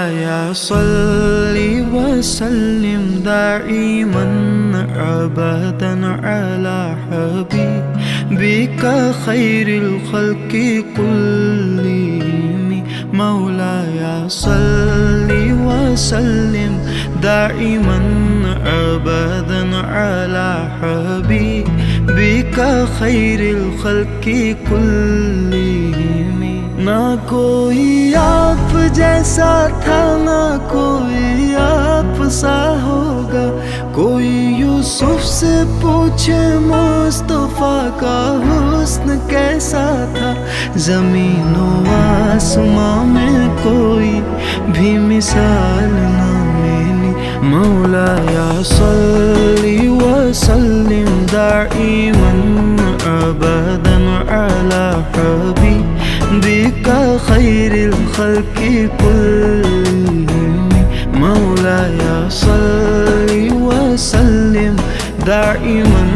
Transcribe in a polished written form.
مولاي صل وسلم دائما أبدا على حبيبك خير الخلق كلهم. مولاي صل وسلم دائما أبدا على حبيبك خير الخلق كلهم. ना कोई आप जैसा था, ना कोई आप सा होगा। कोई यूसुफ से पूछे मुस्तफा का हुस्न कैसा था। ज़मीन व आसमां में कोई भी मिसाल ना मिली। मौलाया सल्ली व सल्लिम दाइमन अबदन अला हबीबिका खैरिल खल्क़ि कुल्लिहिम। मौलाया सल्ली व सल्लिम दाइमन